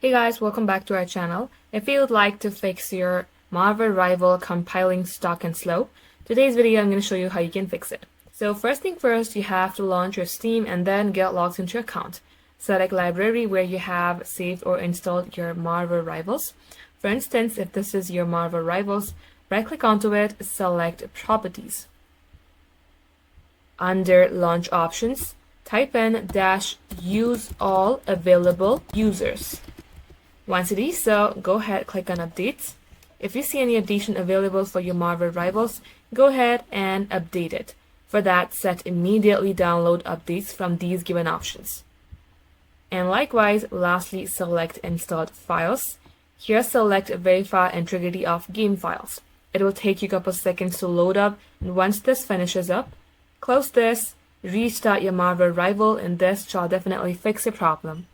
Hey guys, welcome back to our channel. If you would like to fix your Marvel Rival compiling stuck and slow, today's video I'm going to show you how you can fix it. So first thing first, you have to launch your Steam and then get logged into your account. Select library where you have saved or installed your Marvel Rivals. For instance, if this is your Marvel Rivals, right click onto it, select properties. Under launch options, type in -use all available users. Once it is so, go ahead, click on updates. If you see any updation available for your Marvel Rivals, go ahead and update it. For that, set immediately download updates from these given options. And likewise, lastly, select installed files. Here select verify integrity of game files. It will take you a couple seconds to load up, and once this finishes up, close this, restart your Marvel Rival, and this shall definitely fix your problem.